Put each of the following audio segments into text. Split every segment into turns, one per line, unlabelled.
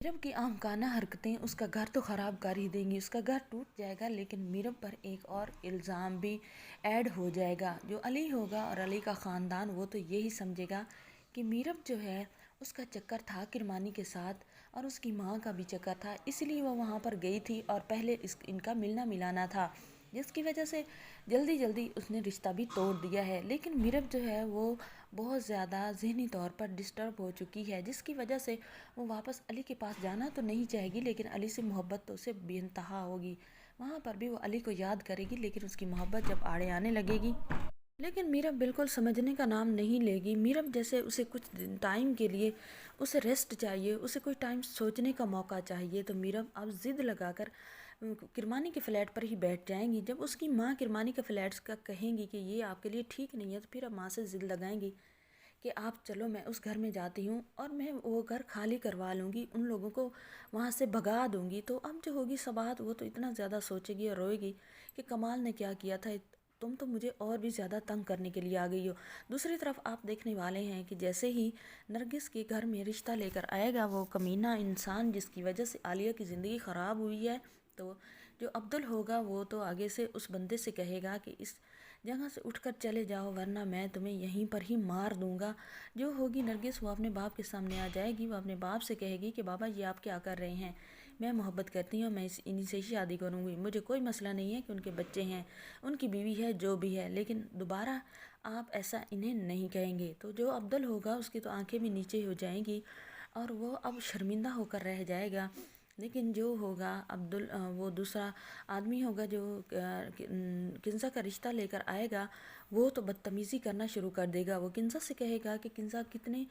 میرب کی آمکانہ حرکتیں اس کا گھر تو خراب کر ہی دیں گی، اس کا گھر ٹوٹ جائے گا، لیکن میرب پر ایک اور الزام بھی ایڈ ہو جائے گا۔ جو علی ہوگا اور علی کا خاندان، وہ تو یہی سمجھے گا کہ میرب جو ہے اس کا چکر تھا کرمانی کے ساتھ، اور اس کی ماں کا بھی چکر تھا، اس لیے وہ وہاں پر گئی تھی اور پہلے ان کا ملنا ملانا تھا، جس کی وجہ سے جلدی جلدی اس نے رشتہ بھی توڑ دیا ہے۔ لیکن میرب جو ہے وہ بہت زیادہ ذہنی طور پر ڈسٹرب ہو چکی ہے، جس کی وجہ سے وہ واپس علی کے پاس جانا تو نہیں چاہے گی، لیکن علی سے محبت تو اسے بے انتہا ہوگی۔ وہاں پر بھی وہ علی کو یاد کرے گی، لیکن اس کی محبت جب آڑے آنے لگے گی، لیکن میرب بالکل سمجھنے کا نام نہیں لے گی۔ میرب جیسے اسے کچھ ٹائم کے لیے اسے ریسٹ چاہیے، اسے کوئی ٹائم سوچنے کا موقع چاہیے، تو میرب اب ضد لگا کر کرمانی کے فلیٹ پر ہی بیٹھ جائیں گی۔ جب اس کی ماں کرمانی کے فلیٹس کا کہیں گی کہ یہ آپ کے لیے ٹھیک نہیں ہے، تو پھر اب ماں سے ضد لگائیں گی کہ آپ چلو میں اس گھر میں جاتی ہوں اور میں وہ گھر خالی کروا لوں گی، ان لوگوں کو وہاں سے بھگا دوں گی۔ تو اب جو ہوگی سبات، وہ تو اتنا زیادہ سوچے گی اور روئے گی کہ کمال نے کیا کیا تھا، تم تو مجھے اور بھی زیادہ تنگ کرنے کے لیے آ گئی ہو۔ دوسری طرف آپ دیکھنے والے ہیں کہ جیسے ہی نرگس کے گھر میں رشتہ لے کر آئے گا وہ کمینہ انسان، جس کی وجہ سے عالیہ کی زندگی خراب ہوئی ہے، تو جو عبدل ہوگا وہ تو آگے سے اس بندے سے کہے گا کہ اس جگہ سے اٹھ کر چلے جاؤ، ورنہ میں تمہیں یہیں پر ہی مار دوں گا۔ جو ہوگی نرگس، وہ اپنے باپ کے سامنے آ جائے گی، وہ اپنے باپ سے کہے گی کہ بابا یہ آپ کیا کر رہے ہیں، میں محبت کرتی ہوں، میں انہی سے شادی کروں گی، مجھے کوئی مسئلہ نہیں ہے کہ ان کے بچے ہیں، ان کی بیوی ہے، جو بھی ہے، لیکن دوبارہ آپ ایسا انہیں نہیں کہیں گے۔ تو جو عبدل ہوگا اس کی تو آنکھیں بھی نیچے ہو جائیں گی اور وہ اب شرمندہ ہو کر رہ جائے گا۔ لیکن جو ہوگا وہ دوسرا آدمی ہوگا جو کنزہ کا رشتہ لے کر آئے گا، وہ تو بدتمیزی کرنا شروع کر دے گا۔ وہ کنزہ سے کہے گا کہ کنزہ کتنے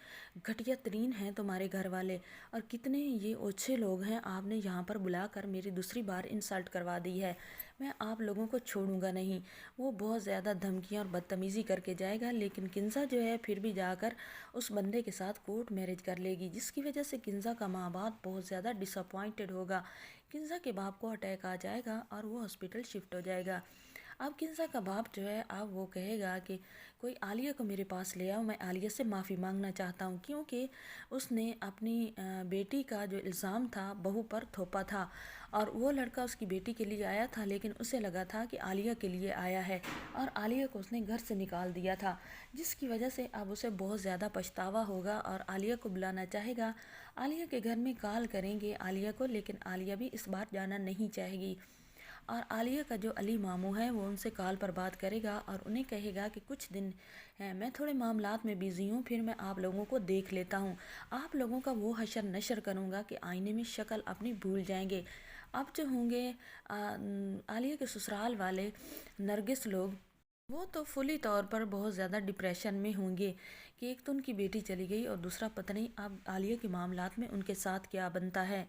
گھٹیا ترین ہیں تمہارے گھر والے، اور کتنے یہ اوچھے لوگ ہیں، آپ نے یہاں پر بلا کر میری دوسری بار انسلٹ کروا دی ہے، میں آپ لوگوں کو چھوڑوں گا نہیں۔ وہ بہت زیادہ دھمکیاں اور بدتمیزی کر کے جائے گا، لیکن کنزہ جو ہے پھر بھی جا کر اس بندے کے ساتھ کورٹ میرج کر لے گی، جس کی وجہ سے کنزہ کا ماں باپ بہت زیادہ ڈس اپوائنٹڈ ہوگا۔ کنزہ کے باپ کو اٹیک آ جائے گا اور وہ ہاسپٹل شفٹ ہو جائے گا۔ اب کنزہ کا باپ جو ہے اب وہ کہے گا کہ کوئی عالیہ کو میرے پاس لے آؤ، میں عالیہ سے معافی مانگنا چاہتا ہوں، کیونکہ اس نے اپنی بیٹی کا جو الزام تھا بہو پر تھوپا تھا، اور وہ لڑکا اس کی بیٹی کے لیے آیا تھا، لیکن اسے لگا تھا کہ عالیہ کے لیے آیا ہے، اور عالیہ کو اس نے گھر سے نکال دیا تھا، جس کی وجہ سے اب اسے بہت زیادہ پچھتاوا ہوگا اور عالیہ کو بلانا چاہے گا۔ عالیہ کے گھر میں کال کریں گے عالیہ کو، لیکن عالیہ بھی اس بار جانا نہیں چاہے گی، اور عالیہ کا جو علی ماموں ہے وہ ان سے کال پر بات کرے گا اور انہیں کہے گا کہ کچھ دن ہیں، میں تھوڑے معاملات میں بیزی ہوں، پھر میں آپ لوگوں کو دیکھ لیتا ہوں، آپ لوگوں کا وہ حشر نشر کروں گا کہ آئینے میں شکل اپنی بھول جائیں گے۔ اب جو ہوں گے عالیہ کے سسرال والے نرگس لوگ، وہ تو فلی طور پر بہت زیادہ ڈپریشن میں ہوں گے کہ ایک تو ان کی بیٹی چلی گئی، اور دوسرا پتہ نہیں اب عالیہ کے معاملات میں ان کے ساتھ کیا بنتا ہے۔